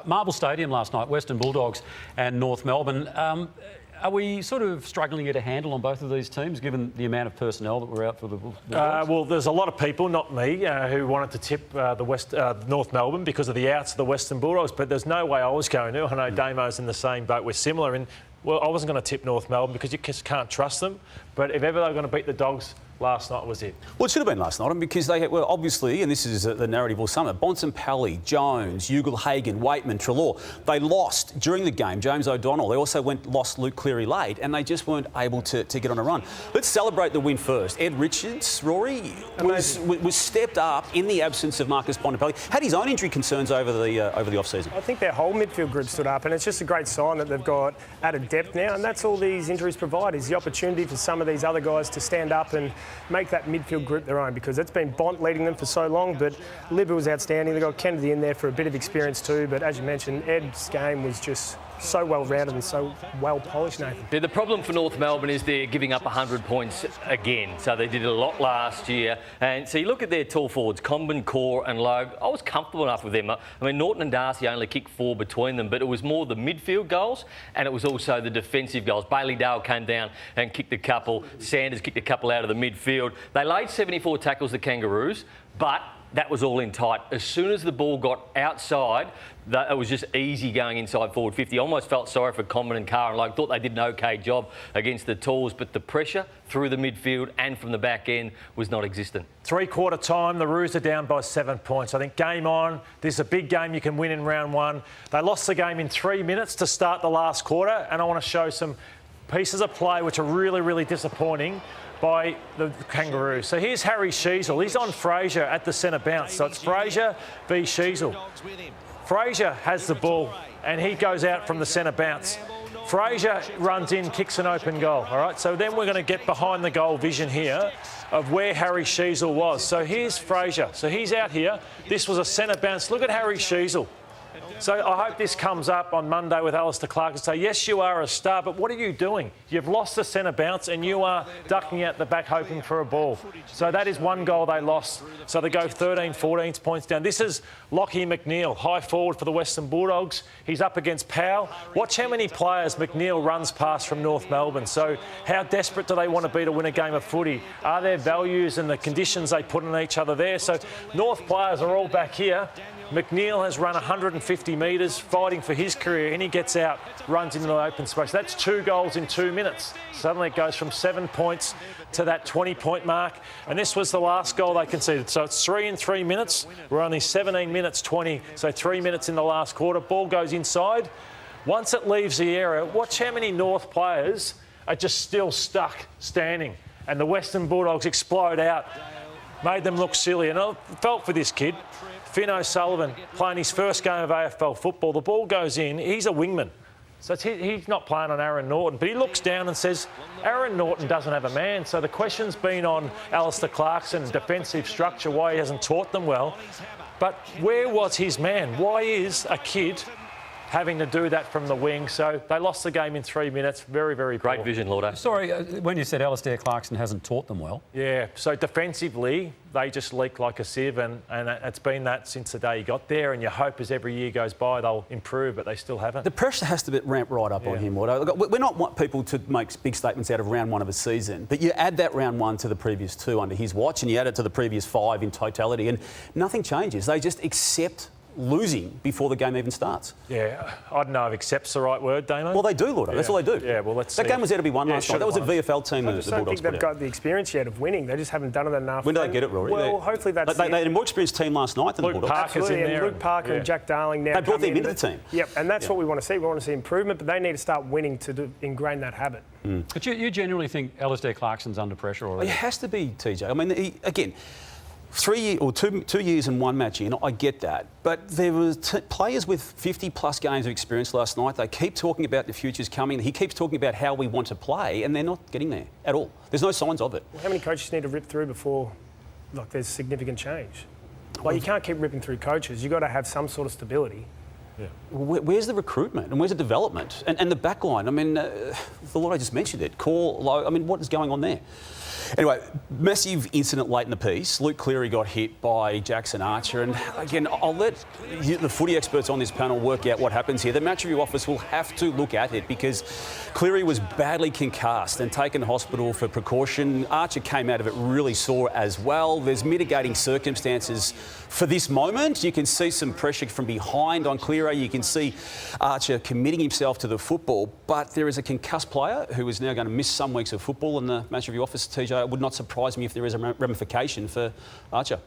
Marble Stadium last night, Western Bulldogs and North Melbourne. Are we sort of struggling to get a handle on both of these teams, given the amount of personnel that were out for the Bulldogs? Well, there's a lot of people, not me, who wanted to tip North Melbourne because of the outs of the Western Bulldogs, but there's no way I was going to. I know Damo's in the same boat. We're similar in, well, I wasn't going to tip North Melbourne because you just can't trust them. But if ever they were going to beat the Dogs, last night was it. Well, it should have been last night because they were obviously, and this is the narrative all summer, Bontempelli, Jones, Ugle-Hagan, Waitman, Treloar. They lost during the game, James O'Donnell. They also lost Luke Cleary late, and they just weren't able to get on a run. Let's celebrate the win first. Ed Richards, Rory, was stepped up in the absence of Marcus Bontempelli. Had his own injury concerns over the off-season. I think their whole midfield group stood up, and it's just a great sign that they've got added depth now, and that's all these injuries provide, is the opportunity for some of these other guys to stand up and make that midfield group their own, because it's been Bont leading them for so long, but Libba was outstanding. They got Kennedy in there for a bit of experience too, but as you mentioned, Ed's game was just so well-rounded and so well-polished, Nathan. Yeah, the problem for North Melbourne is they're giving up 100 points again. So they did it a lot last year. And so you look at their tall forwards, Comben, Core and Logue. I was comfortable enough with them. I mean, Norton and Darcy only kicked 4 between them, but it was more the midfield goals and it was also the defensive goals. Bailey Dale came down and kicked a couple. Sanders kicked a couple out of the midfield. They laid 74 tackles, the Kangaroos, but that was all in tight. As soon as the ball got outside, it was just easy going inside forward 50. I almost felt sorry for Comben and Carr, and I thought they did an okay job against the Tools, but the pressure through the midfield and from the back end was not existent. Three-quarter time, the Roos are down by 7 points. I think game on. This is a big game you can win in round one. They lost the game in 3 minutes to start the last quarter, and I want to show some pieces of play which are really, really disappointing by the Kangaroos. So here's Harry Sheasel. He's on Fraser at the centre bounce. So it's Fraser v Sheasel. Fraser has the ball and he goes out from the centre bounce. Fraser runs in, kicks an open goal. All right, so then we're going to get behind the goal vision here of where Harry Sheasel was. So here's Fraser. So he's out here. This was a centre bounce. Look at Harry Sheasel. So I hope this comes up on Monday with Alastair Clarkson. Say, yes, you are a star, but what are you doing? You've lost the centre bounce and you are ducking out the back hoping for a ball. So that is one goal they lost. So they go 13, 14 points down. This is Lachie McNeil, high forward for the Western Bulldogs. He's up against Powell. Watch how many players McNeil runs past from North Melbourne. So how desperate do they want to be to win a game of footy? Are their values and the conditions they put on each other there? So North players are all back here. McNeil has run 150 metres fighting for his career and he gets out, runs into the open space. That's 2 goals in 2 minutes. Suddenly it goes from 7 points to that 20-point mark. And this was the last goal they conceded. So it's 3 in 3 minutes. We're only 17 minutes 20, so 3 minutes in the last quarter. Ball goes inside. Once it leaves the area, watch how many North players are just still stuck standing. And the Western Bulldogs explode out. Made them look silly. And I felt for this kid. Finn O'Sullivan playing his first game of AFL football. The ball goes in. He's a wingman. So he's not playing on Aaron Norton. But he looks down and says, Aaron Norton doesn't have a man. So the question's been on Alastair Clarkson and defensive structure, why he hasn't taught them well. But where was his man? Why is a kid having to do that from the wing? So they lost the game in 3 minutes. Very, very poor. Great vision, Lordo. Sorry, when you said Alastair Clarkson hasn't taught them well. Yeah, so defensively, they just leak like a sieve, and it's been that since the day he got there, and your hope as every year goes by they'll improve, but they still haven't. The pressure has to ramp right up on him, Lordo. We're not want people to make big statements out of round one of a season, but you add that round one to the previous 2 under his watch, and you add it to the previous 5 in totality, and nothing changes. They just accept losing before the game even starts. Yeah, I don't know if accept's the right word, Damo. Well, they do, Lordo. That's all they do. Yeah, well, let's see. That game was there to be won last night. That was a VFL team. I just don't think they've got the experience yet of winning. They just haven't done it enough. When do they get it, Rory? Well, hopefully that's They had a more experienced team last night than the Bulldogs. Parker's in there. And Luke Parker and Jack Darling now. They brought them into the team. Yep, and that's what we want to see. We want to see improvement, but they need to start winning to ingrain that habit. But you genuinely think Alastair Clarkson's under pressure already? It has to be, TJ. I mean, again, 2 years and 1 match in, I get that. But there were players with 50-plus games of experience last night. They keep talking about the future's coming. He keeps talking about how we want to play, and they're not getting there at all. There's no signs of it. Well, how many coaches need to rip through before there's significant change? Like, you can't keep ripping through coaches. You've got to have some sort of stability. Yeah. Where's the recruitment and where's the development? And the back line, I mean, the lot I just mentioned it. Call, low, I mean, what is going on there? Anyway, massive incident late in the piece. Luke Cleary got hit by Jackson Archer. And again, I'll let the footy experts on this panel work out what happens here. The match review office will have to look at it because Cleary was badly concussed and taken to hospital for precaution. Archer came out of it really sore as well. There's mitigating circumstances for this moment. You can see some pressure from behind on Cleary. You can see Archer committing himself to the football, but there is a concussed player who is now going to miss some weeks of football, and the match review office, TJ, it would not surprise me if there is a ramification for Archer.